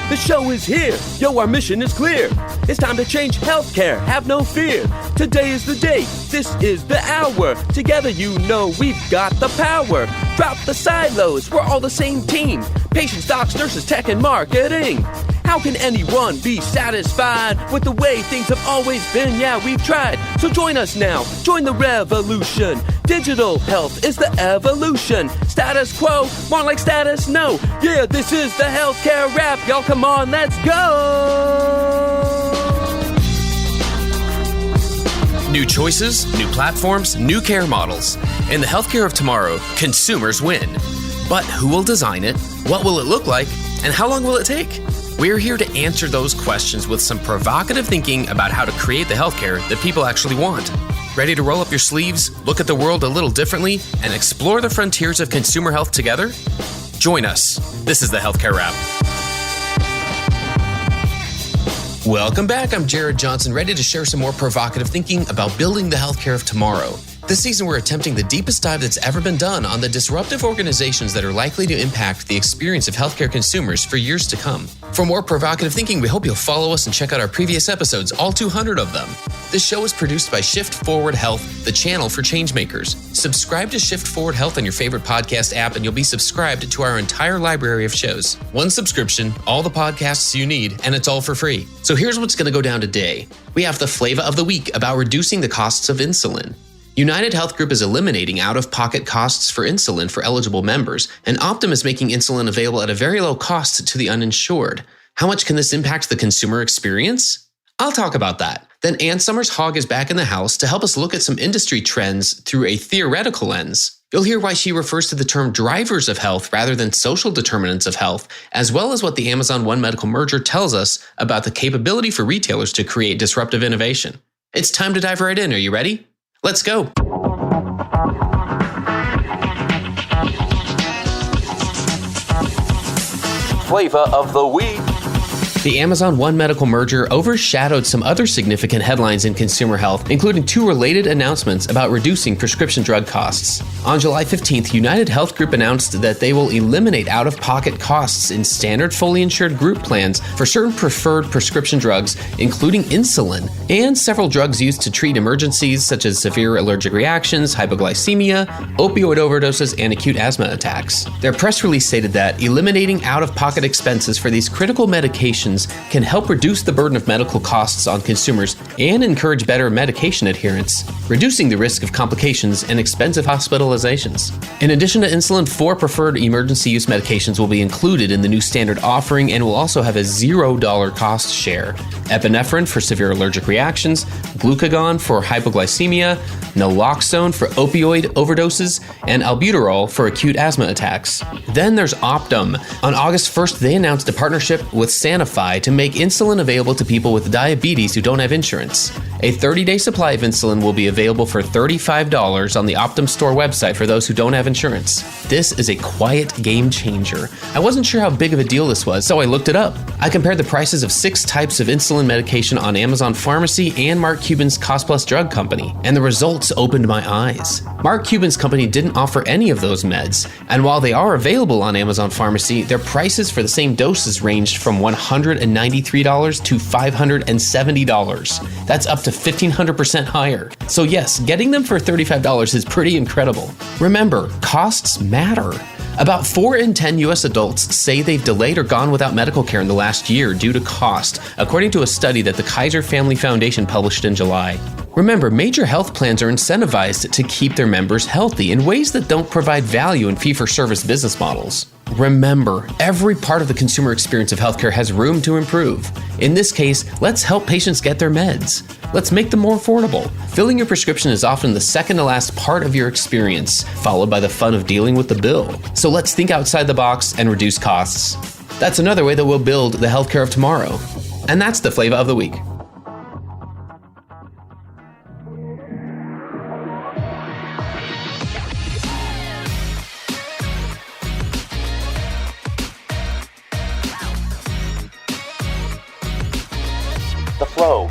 The show is here. Yo, our mission is clear. It's time to change healthcare. Have no fear. Today is the day. This is the hour. Together, you know we've got the power. Drop the silos. We're all the same team. Patients, docs, nurses, tech, and marketing. How can anyone be satisfied with the way things have always been? Yeah, we've tried. So join us now. Join the revolution. Digital health is the evolution. Status quo, more like status no. Yeah, this is the healthcare rap. Y'all come on, let's go. New choices, new platforms, new care models. In the healthcare of tomorrow, consumers win. But who will design it? What will it look like? And how long will it take? We're here to answer those questions with some provocative thinking about how to create the healthcare that people actually want. Ready to roll up your sleeves, look at the world a little differently, and explore the frontiers of consumer health together? Join us. This is the Healthcare Wrap. Welcome back. I'm Jared Johnson, ready to share some more provocative thinking about building the healthcare of tomorrow. This season, we're attempting the deepest dive that's ever been done on the disruptive organizations that are likely to impact the experience of healthcare consumers for years to come. For more provocative thinking, we hope you'll follow us and check out our previous episodes, all 200 of them. This show is produced by Shift Forward Health, the channel for changemakers. Subscribe to Shift Forward Health on your favorite podcast app, and you'll be subscribed to our entire library of shows. One subscription, all the podcasts you need, and it's all for free. So here's what's going to go down today. We have the Flava of the week about reducing the costs of insulin. UnitedHealth Group is eliminating out-of-pocket costs for insulin for eligible members, and Optum is making insulin available at a very low cost to the uninsured. How much can this impact the consumer experience? I'll talk about that. Then Ann Summers-Hogg is back in the house to help us look at some industry trends through a theoretical lens. You'll hear why she refers to the term drivers of health rather than social determinants of health, as well as what the Amazon One Medical merger tells us about the capability for retailers to create disruptive innovation. It's time to dive right in. Are you ready? Let's go. Flava of the week. The Amazon One Medical merger overshadowed some other significant headlines in consumer health, including two related announcements about reducing prescription drug costs. On July 15th, UnitedHealth Group announced that they will eliminate out-of-pocket costs in standard fully insured group plans for certain preferred prescription drugs, including insulin, and several drugs used to treat emergencies such as severe allergic reactions, hypoglycemia, opioid overdoses, and acute asthma attacks. Their press release stated that eliminating out-of-pocket expenses for these critical medications can help reduce the burden of medical costs on consumers and encourage better medication adherence, reducing the risk of complications and expensive hospitalizations. In addition to insulin, 4 preferred emergency use medications will be included in the new standard offering and will also have a $0 cost share. Epinephrine for severe allergic reactions, glucagon for hypoglycemia, naloxone for opioid overdoses, and albuterol for acute asthma attacks. Then there's Optum. On August 1st, they announced a partnership with Sanofi to make insulin available to people with diabetes who don't have insurance. A 30-day supply of insulin will be available for $35 on the Optum store website for those who don't have insurance. This is a quiet game changer. I wasn't sure how big of a deal this was, so I looked it up. I compared the prices of 6 types of insulin medication on Amazon Pharmacy and Mark Cuban's Cost Plus Drug Company, and the results opened my eyes. Mark Cuban's company didn't offer any of those meds, and while they are available on Amazon Pharmacy, their prices for the same doses ranged from $193 to $570. That's up to 1,500% higher. So yes, getting them for $35 is pretty incredible. Remember, costs matter. About 4 in 10 U.S. adults say they've delayed or gone without medical care in the last year due to cost, according to a study that the Kaiser Family Foundation published in July. Remember, major health plans are incentivized to keep their members healthy in ways that don't provide value in fee-for-service business models. Remember, every part of the consumer experience of healthcare has room to improve. In this case, let's help patients get their meds. Let's make them more affordable. Filling your prescription is often the second to last part of your experience, followed by the fun of dealing with the bill. So let's think outside the box and reduce costs. That's another way that we'll build the healthcare of tomorrow. And that's the Flava of the week. The flow.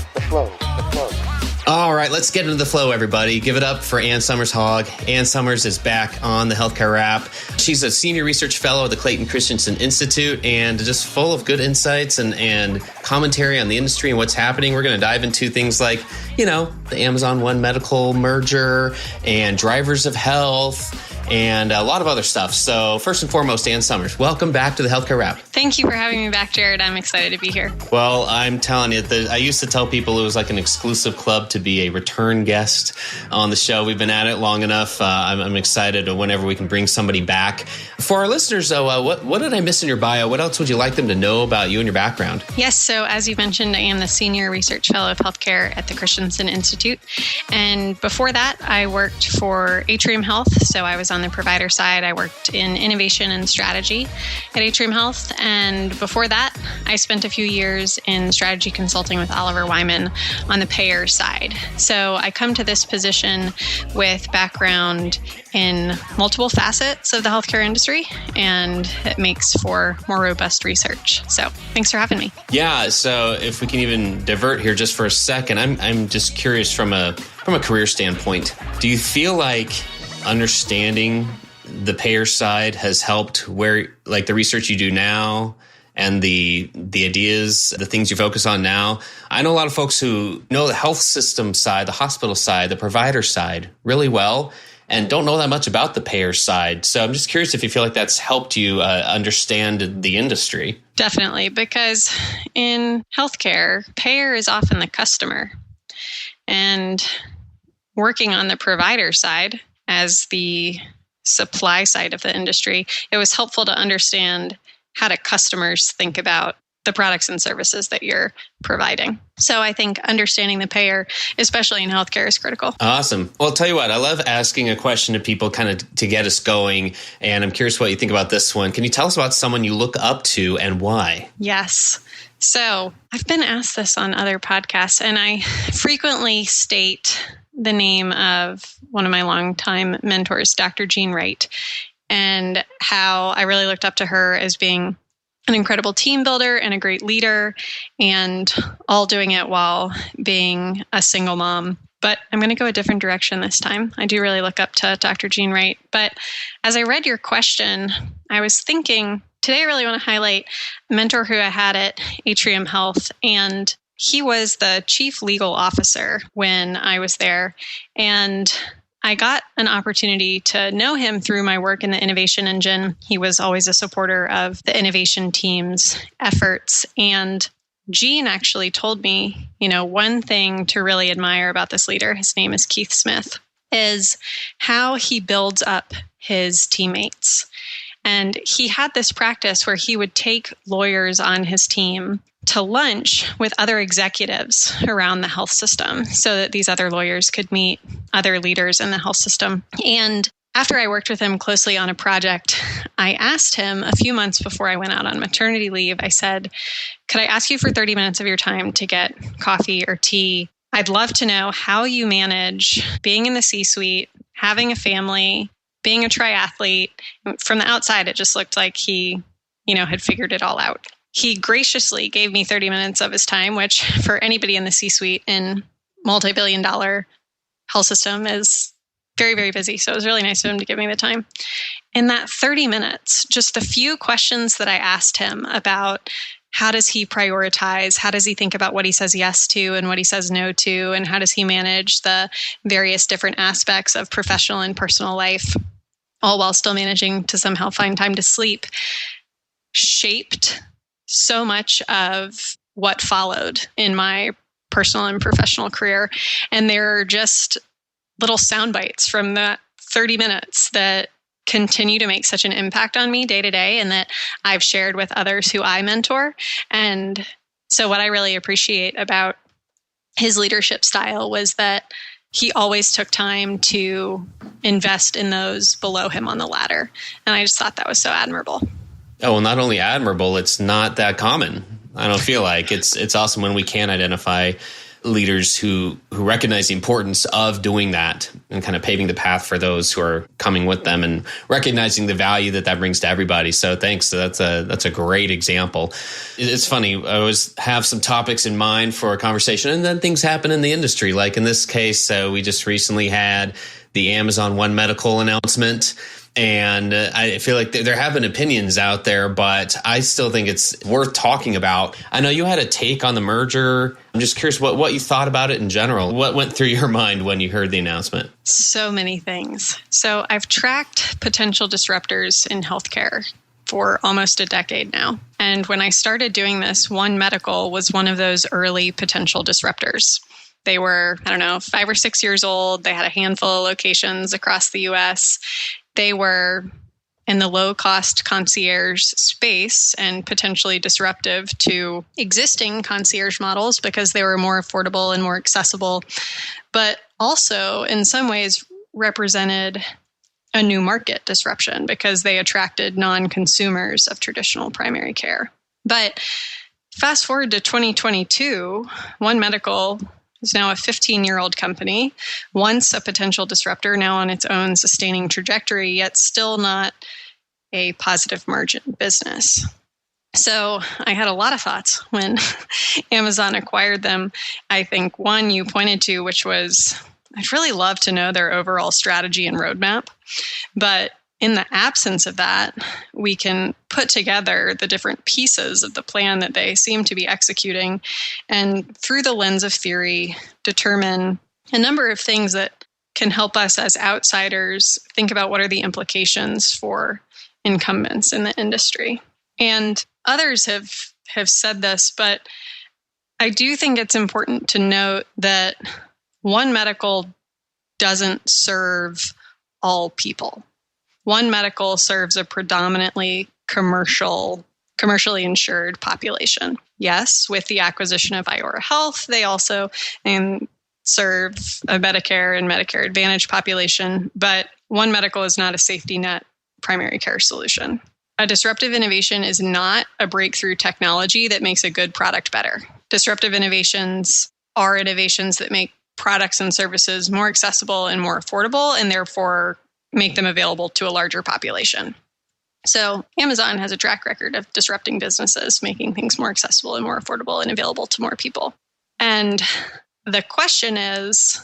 All right, let's get into the flow, everybody. Give it up for Ann Summers-Hogg. Ann Summers is back on the Healthcare Wrap. She's a senior research fellow at the Clayton Christensen Institute and just full of good insights and commentary on the industry and what's happening. We're going to dive into things like, the Amazon One Medical merger and drivers of health and a lot of other stuff. So first and foremost, Ann Summers, welcome back to the Healthcare Wrap. Thank you for having me back, Jared. I'm excited to be here. Well, I'm telling you, I used to tell people it was like an exclusive club to be a return guest on the show. We've been at it long enough. I'm excited whenever we can bring somebody back. For our listeners, though, what did I miss in your bio? What else would you like them to know about you and your background? Yes, so as you mentioned, I am the Senior Research Fellow of Healthcare at the Christensen Institute. And before that, I worked for Atrium Health. So I was on the provider side. I worked in innovation and strategy at Atrium Health. And before that, I spent a few years in strategy consulting with Oliver Wyman on the payer side. So I come to this position with background in multiple facets of the healthcare industry, and it makes for more robust research. So thanks for having me. Yeah, so if we can even divert here just for a second, I'm just curious from a career standpoint, do you feel like understanding the payer side has helped where, like, the research you do now and the ideas, the things you focus on now? I know a lot of folks who know the health system side, the hospital side, the provider side really well, and don't know that much about the payer side. So I'm just curious if you feel like that's helped you understand the industry. Definitely, because in healthcare, payer is often the customer. And working on the provider side as the supply side of the industry, it was helpful to understand how do customers think about the products and services that you're providing. So I think understanding the payer, especially in healthcare, is critical. Awesome. Well, I'll tell you what, I love asking a question to people kind of to get us going. And I'm curious what you think about this one. Can you tell us about someone you look up to and why? Yes. So I've been asked this on other podcasts, and I frequently state the name of one of my longtime mentors, Dr. Jean Wright, and how I really looked up to her as being an incredible team builder and a great leader, and all doing it while being a single mom. But I'm going to go a different direction this time. I do really look up to Dr. Jean Wright. But as I read your question, I was thinking, today I really want to highlight a mentor who I had at Atrium Health, and he was the chief legal officer when I was there. And I got an opportunity to know him through my work in the innovation engine. He was always a supporter of the innovation team's efforts. And Jean actually told me, one thing to really admire about this leader, his name is Keith Smith, is how he builds up his teammates. And he had this practice where he would take lawyers on his team to lunch with other executives around the health system so that these other lawyers could meet other leaders in the health system. And after I worked with him closely on a project, I asked him a few months before I went out on maternity leave, I said, could I ask you for 30 minutes of your time to get coffee or tea? I'd love to know how you manage being in the C-suite, having a family, being a triathlete. From the outside, it just looked like he, had figured it all out. He graciously gave me 30 minutes of his time, which for anybody in the C-suite in multi-billion-dollar health system is very, very busy. So it was really nice of him to give me the time. In that 30 minutes, just the few questions that I asked him about how does he prioritize, how does he think about what he says yes to and what he says no to, and how does he manage the various different aspects of professional and personal life, all while still managing to somehow find time to sleep, shaped so much of what followed in my personal and professional career. And there are just little sound bites from that 30 minutes that continue to make such an impact on me day to day, and that I've shared with others who I mentor. And so what I really appreciate about his leadership style was that he always took time to invest in those below him on the ladder. And I just thought that was so admirable. Oh, well, not only admirable, it's not that common. I don't feel like it's awesome when we can identify leaders who recognize the importance of doing that and kind of paving the path for those who are coming with them and recognizing the value that brings to everybody. So thanks. So that's a great example. It's funny. I always have some topics in mind for a conversation, and then things happen in the industry. Like in this case, we just recently had the Amazon One Medical announcement. And I feel like there have been opinions out there, but I still think it's worth talking about. I know you had a take on the merger. I'm just curious what you thought about it in general. What went through your mind when you heard the announcement? So many things. So I've tracked potential disruptors in healthcare for almost a decade now. And when I started doing this, One Medical was one of those early potential disruptors. They were, 5 or 6 years old. They had a handful of locations across the US. They were in the low-cost concierge space and potentially disruptive to existing concierge models because they were more affordable and more accessible, but also in some ways represented a new market disruption because they attracted non-consumers of traditional primary care. But fast forward to 2022, One Medical is now a 15-year-old company, once a potential disruptor, now on its own sustaining trajectory, yet still not a positive margin business. So I had a lot of thoughts when Amazon acquired them. I think one you pointed to, which was, I'd really love to know their overall strategy and roadmap. But in the absence of that, we can put together the different pieces of the plan that they seem to be executing and through the lens of theory, determine a number of things that can help us as outsiders think about what are the implications for incumbents in the industry. And others have said this, but I do think it's important to note that One Medical doesn't serve all people. One Medical serves a predominantly commercially insured population. Yes, with the acquisition of Iora Health, they also serve a Medicare and Medicare Advantage population, but One Medical is not a safety net primary care solution. A disruptive innovation is not a breakthrough technology that makes a good product better. Disruptive innovations are innovations that make products and services more accessible and more affordable, and therefore make them available to a larger population. So Amazon has a track record of disrupting businesses, making things more accessible and more affordable and available to more people. And the question is,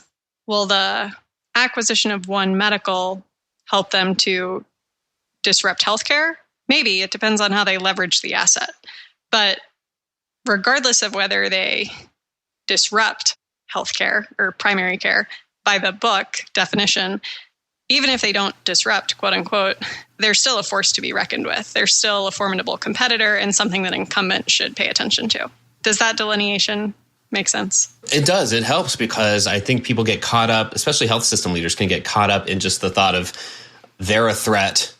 will the acquisition of One Medical help them to disrupt healthcare? Maybe. It depends on how they leverage the asset. But regardless of whether they disrupt healthcare or primary care by the book definition, even if they don't disrupt, quote unquote, they're still a force to be reckoned with. They're still a formidable competitor and something that incumbents should pay attention to. Does that delineation make sense? It does. It helps because I think people get caught up, especially health system leaders can get caught up in just the thought of they're a threat.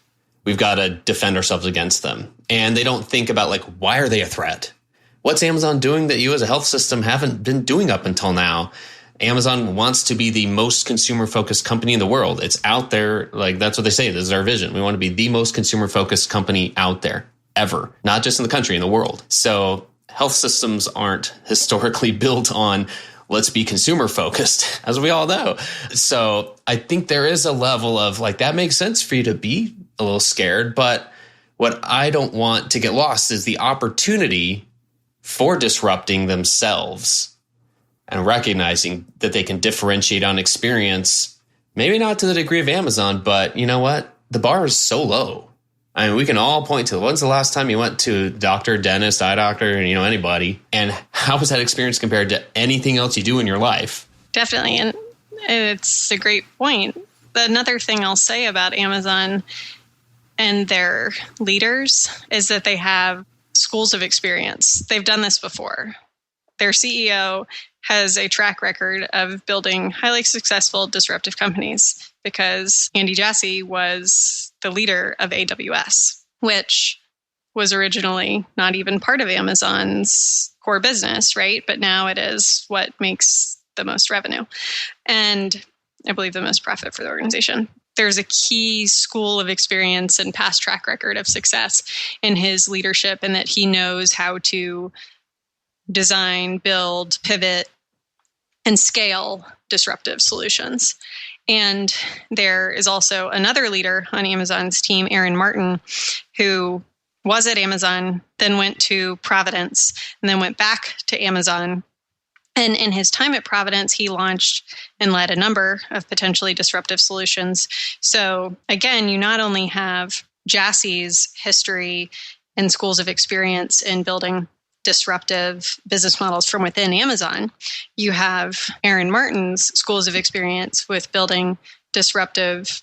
We've got to defend ourselves against them. And they don't think about why are they a threat? What's Amazon doing that you as a health system haven't been doing up until now? Amazon wants to be the most consumer-focused company in the world. It's out there. That's what they say. This is our vision. We want to be the most consumer-focused company out there ever, not just in the country, in the world. So health systems aren't historically built on let's be consumer-focused, as we all know. So I think there is a level of that makes sense for you to be a little scared. But what I don't want to get lost is the opportunity for disrupting themselves and recognizing that they can differentiate on experience, maybe not to the degree of Amazon, but you know what? The bar is so low. I mean, we can all point to when's the last time you went to doctor, dentist, eye doctor, anybody, and how was that experience compared to anything else you do in your life? Definitely. And it's a great point. Another thing I'll say about Amazon and their leaders is that they have schools of experience. They've done this before. Their CEO has a track record of building highly successful disruptive companies because Andy Jassy was the leader of AWS, which was originally not even part of Amazon's core business, right? But now it is what makes the most revenue and I believe the most profit for the organization. There's a key school of experience and past track record of success in his leadership, and that he knows how to design, build, pivot, and scale disruptive solutions. And there is also another leader on Amazon's team, Aaron Martin, who was at Amazon, then went to Providence, and then went back to Amazon. And in his time at Providence, he launched and led a number of potentially disruptive solutions. So again, you not only have Jassie's history and schools of experience in building disruptive business models from within Amazon, you have Aaron Martin's schools of experience with building disruptive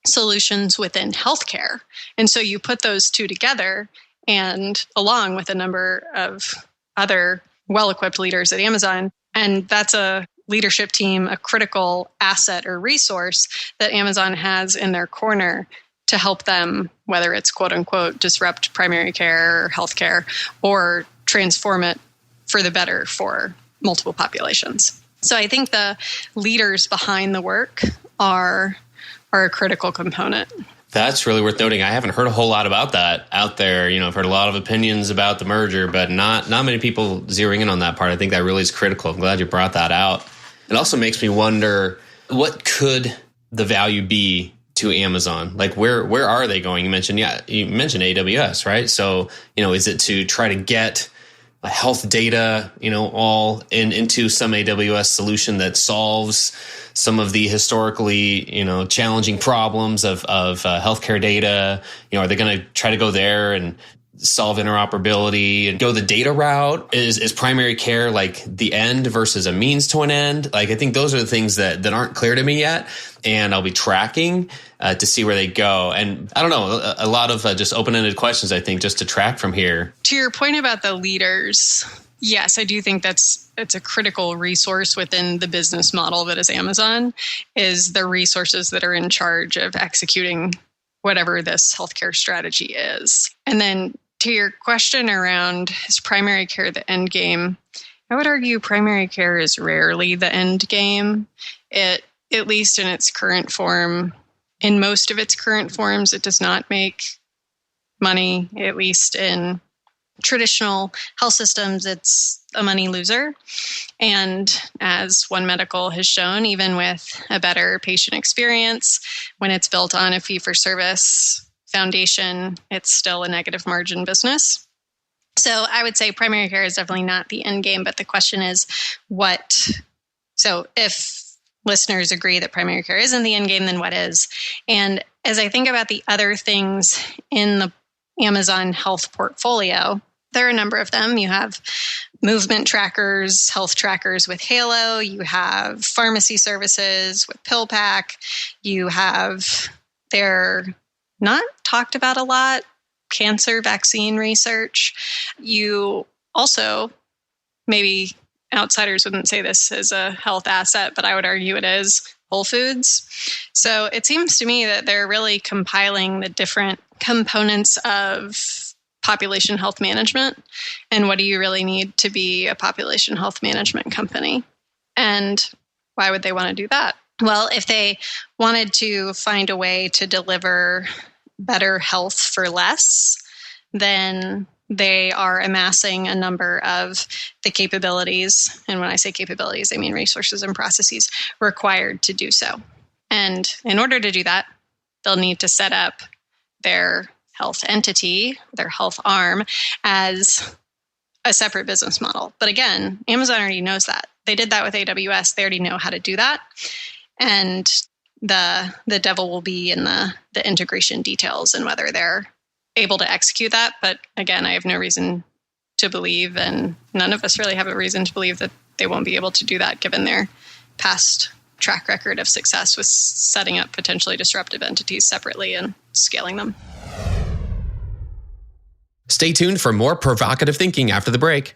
solutions within healthcare. And so you put those two together, and along with a number of other well-equipped leaders at Amazon, and that's a leadership team, a critical asset or resource that Amazon has in their corner to help them, whether it's quote unquote disrupt primary care or healthcare, or transform it for the better for multiple populations. So I think the leaders behind the work are a critical component. That's really worth noting. I haven't heard a whole lot about that out there. I've heard a lot of opinions about the merger, but not many people zeroing in on that part. I think that really is critical. I'm glad you brought that out. It also makes me wonder, what could the value be to Amazon? Like, where are they going? You mentioned AWS, right? So, is it to try to get health data, all into some AWS solution that solves some of the historically, challenging problems of healthcare data? Are they going to try to go there and solve interoperability and go the data route? Is primary care like the end versus a means to an end? Like, I think those are the things that aren't clear to me yet, and I'll be tracking to see where they go. And I don't know, a lot of just open-ended questions, I think, just to track from here. To your point about the leaders, yes, I do think it's a critical resource within the business model that is Amazon, is the resources that are in charge of executing whatever this healthcare strategy is. And then to your question around, is primary care the end game? I would argue primary care is rarely the end game. At least in its current form, in most of its current forms, it does not make money. At least in traditional health systems, it's a money loser. And as One Medical has shown, even with a better patient experience, when it's built on a fee-for-service foundation, it's still a negative margin business. So I would say primary care is definitely not the end game, but the question is what? So if listeners agree that primary care isn't the end game, then what is? And as I think about the other things in the Amazon health portfolio, there are a number of them. You have movement trackers, health trackers with Halo. You have pharmacy services with PillPack. You have, they're not talked about a lot, cancer vaccine research. You also, maybe outsiders wouldn't say this is a health asset, but I would argue it is, Whole Foods. So it seems to me that they're really compiling the different components of population health management, and what do you really need to be a population health management company? And why would they want to do that? Well, if they wanted to find a way to deliver better health for less, then they are amassing a number of the capabilities, and when I say capabilities, I mean resources and processes required to do so. And in order to do that, they'll need to set up their health entity, their health arm, as a separate business model. But again, Amazon already knows that. They did that with AWS. They already know how to do that. And the devil will be in the integration details and whether they're able to execute that. But again, I have no reason to believe, and none of us really have a reason to believe that they won't be able to do that given their past track record of success with setting up potentially disruptive entities separately and scaling them. Stay tuned for more provocative thinking after the break.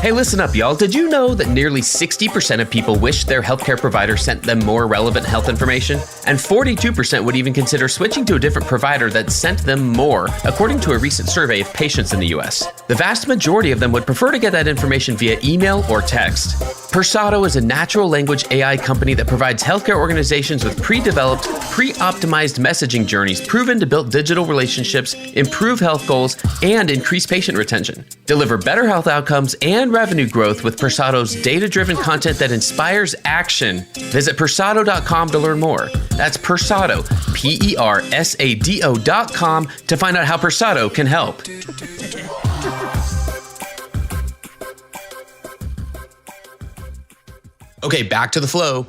Hey, listen up, y'all. Did you know that nearly 60% of people wish their healthcare provider sent them more relevant health information? And 42% would even consider switching to a different provider that sent them more, according to a recent survey of patients in the U.S. The vast majority of them would prefer to get that information via email or text. Persado is a natural language AI company that provides healthcare organizations with pre-developed, pre-optimized messaging journeys proven to build digital relationships, improve health goals, and increase patient retention. Deliver better health outcomes and revenue growth with Persado's data-driven content that inspires action. Visit Persado.com to learn more. That's Persado, Persado.com, to find out how Persado can help. Okay, back to the flow.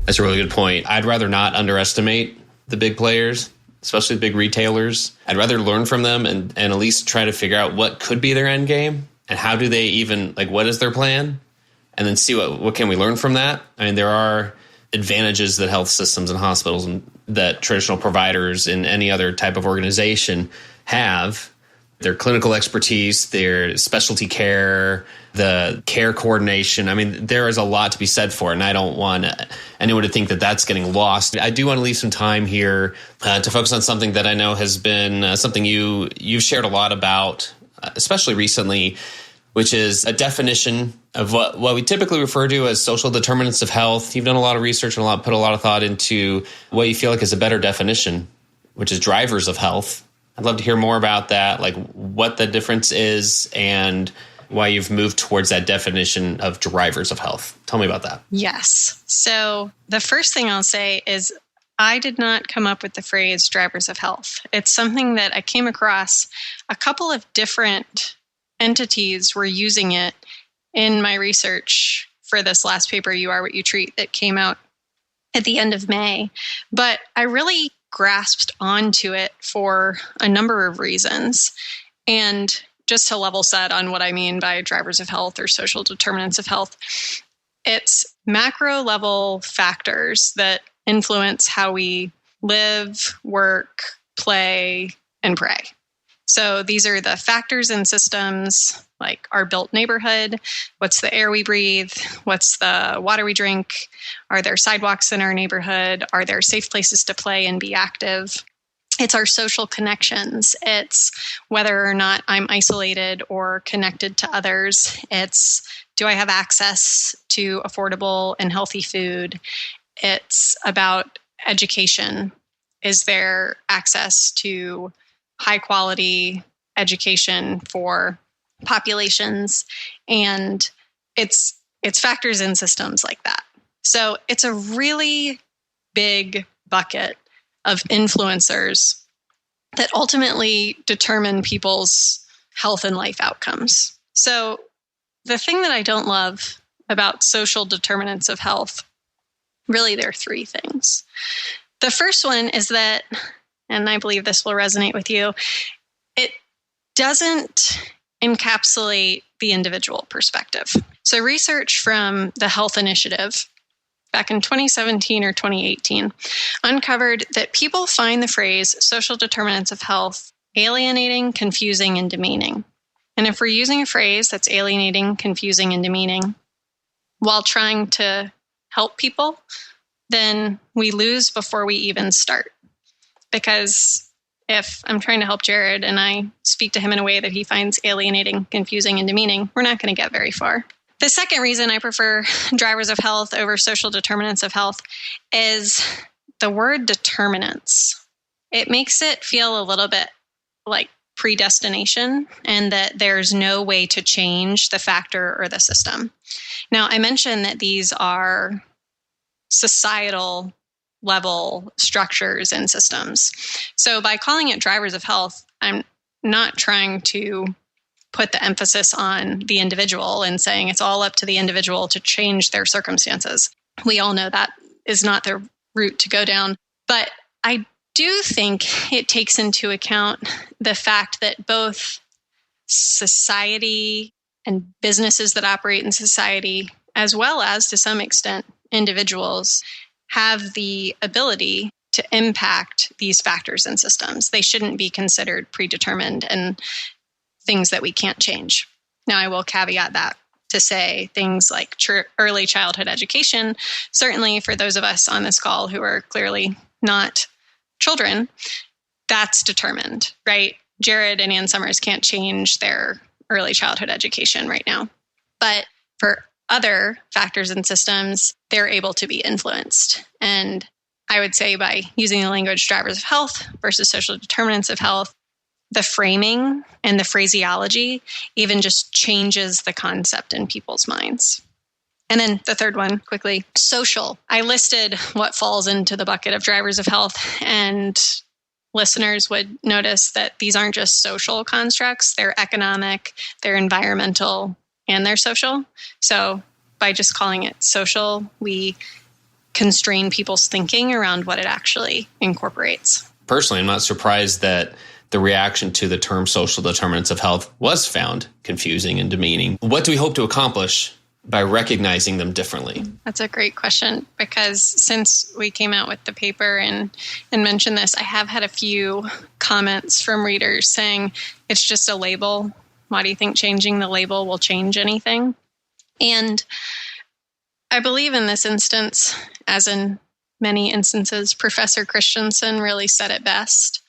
That's a really good point. I'd rather not underestimate the big players, especially the big retailers. I'd rather learn from them and at least try to figure out what could be their end game and how do they even, like, what is their plan? And then see what can we learn from that? I mean, there are advantages that health systems and hospitals and that traditional providers in any other type of organization have. Their clinical expertise, their specialty care, the care coordination. I mean, there is a lot to be said for it, and I don't want anyone to think that that's getting lost. I do want to leave some time here to focus on something that I know has been something you've shared a lot about, especially recently, which is a definition of what we typically refer to as social determinants of health. You've done a lot of research and put a lot of thought into what you feel like is a better definition, which is drivers of health. I'd love to hear more about that, like what the difference is and why you've moved towards that definition of drivers of health. Tell me about that. Yes. So the first thing I'll say is I did not come up with the phrase drivers of health. It's something that I came across. A couple of different entities were using it in my research for this last paper, You Are What You Treat, that came out at the end of May. But I really grasped onto it for a number of reasons. And just to level set on what I mean by drivers of health or social determinants of health, it's macro level factors that influence how we live, work, play, and pray. So these are the factors in systems like our built neighborhood, what's the air we breathe, what's the water we drink, are there sidewalks in our neighborhood, are there safe places to play and be active? It's our social connections. It's whether or not I'm isolated or connected to others. It's do I have access to affordable and healthy food? It's about education. Is there access to high quality education for populations? And it's factors in systems like that. So it's a really big bucket of influencers that ultimately determine people's health and life outcomes. So the thing that I don't love about social determinants of health, really there are three things. The first one is that, and I believe this will resonate with you, it doesn't encapsulate the individual perspective. So research from the Health Initiative back in 2017 or 2018 uncovered that people find the phrase social determinants of health alienating, confusing, and demeaning. And if we're using a phrase that's alienating, confusing, and demeaning while trying to help people, then we lose before we even start. Because if I'm trying to help Jared and I speak to him in a way that he finds alienating, confusing, and demeaning, we're not going to get very far. The second reason I prefer drivers of health over social determinants of health is the word determinants. It makes it feel a little bit like predestination and that there's no way to change the factor or the system. Now, I mentioned that these are societal level structures and systems. So by calling it drivers of health, I'm not trying to put the emphasis on the individual and saying it's all up to the individual to change their circumstances. We all know that is not the route to go down. But I do think it takes into account the fact that both society and businesses that operate in society, as well as to some extent individuals, have the ability to impact these factors and systems. They shouldn't be considered predetermined and things that we can't change. Now, I will caveat that to say things like early childhood education, certainly for those of us on this call who are clearly not children, that's determined, right? Jared and Ann Summers can't change their early childhood education right now. But for other factors and systems, they're able to be influenced. And I would say by using the language drivers of health versus social determinants of health, the framing and the phraseology even just changes the concept in people's minds. And then the third one, quickly, social. I listed what falls into the bucket of drivers of health, and listeners would notice that these aren't just social constructs, they're economic, they're environmental, and they're social. So by just calling it social, we constrain people's thinking around what it actually incorporates. Personally, I'm not surprised that the reaction to the term social determinants of health was found confusing and demeaning. What do we hope to accomplish by recognizing them differently? That's a great question, because since we came out with the paper and mentioned this, I have had a few comments from readers saying it's just a label. Why do you think changing the label will change anything? And I believe in this instance, as in many instances, Professor Christensen really said it best.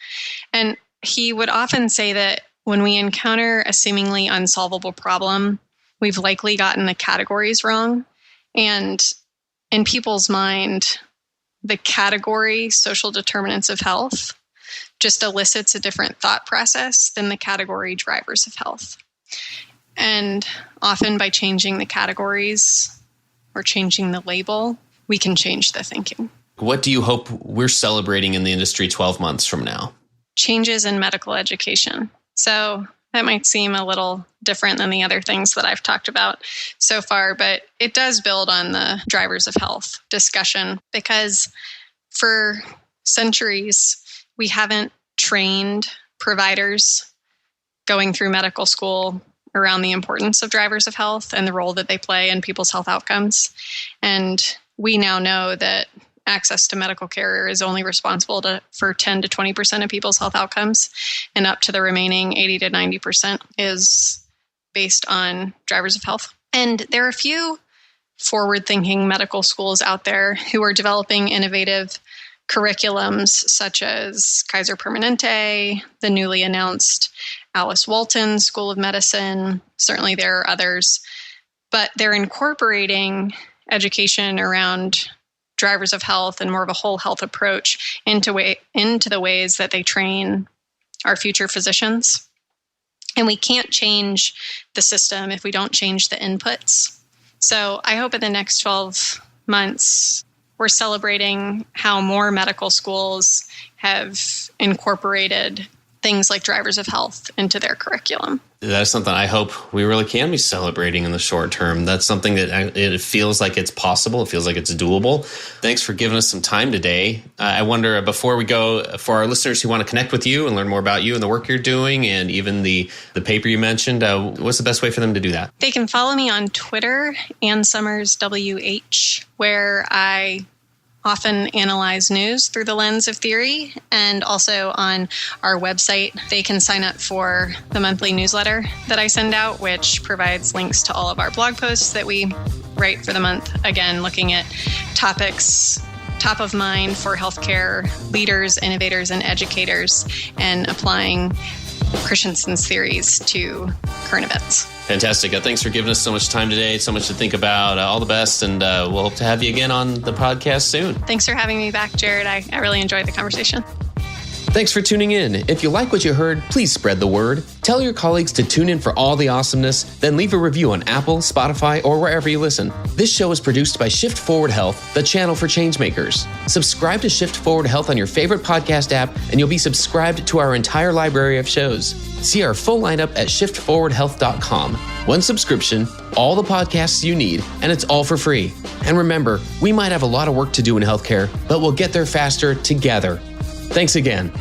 And he would often say that when we encounter a seemingly unsolvable problem, we've likely gotten the categories wrong. And in people's mind, the category social determinants of health just elicits a different thought process than the category drivers of health. And often by changing the categories or changing the label, we can change the thinking. What do you hope we're celebrating in the industry 12 months from now? Changes in medical education. So that might seem a little different than the other things that I've talked about so far, but it does build on the drivers of health discussion, because for centuries, we haven't trained providers going through medical school around the importance of drivers of health and the role that they play in people's health outcomes. And we now know that access to medical care is only responsible for 10 to 20% of people's health outcomes, and up to the remaining 80 to 90% is based on drivers of health. And there are a few forward-thinking medical schools out there who are developing innovative curriculums such as Kaiser Permanente, the newly announced Alice Walton School of Medicine. Certainly there are others, but they're incorporating education around drivers of health and more of a whole health approach into the ways that they train our future physicians. And we can't change the system if we don't change the inputs. So I hope in the next 12 months, we're celebrating how more medical schools have incorporated things like drivers of health into their curriculum. That's something I hope we really can be celebrating in the short term. That's something that it feels like it's possible. It feels like it's doable. Thanks for giving us some time today. I wonder, before we go, for our listeners who want to connect with you and learn more about you and the work you're doing and even the paper you mentioned, what's the best way for them to do that? They can follow me on Twitter, Ann Summers WH, where I often analyze news through the lens of theory, and also on our website, they can sign up for the monthly newsletter that I send out, which provides links to all of our blog posts that we write for the month. Again, looking at topics top of mind for healthcare leaders, innovators, and educators, and applying Christensen's theories to current events. Fantastic. Thanks for giving us so much time today, so much to think about. All the best, and we'll hope to have you again on the podcast soon. Thanks for having me back, Jared. I really enjoyed the conversation. Thanks for tuning in. If you like what you heard, please spread the word. Tell your colleagues to tune in for all the awesomeness, then leave a review on Apple, Spotify, or wherever you listen. This show is produced by Shift Forward Health, the channel for changemakers. Subscribe to Shift Forward Health on your favorite podcast app, and you'll be subscribed to our entire library of shows. See our full lineup at shiftforwardhealth.com. One subscription, all the podcasts you need, and it's all for free. And remember, we might have a lot of work to do in healthcare, but we'll get there faster together. Thanks again.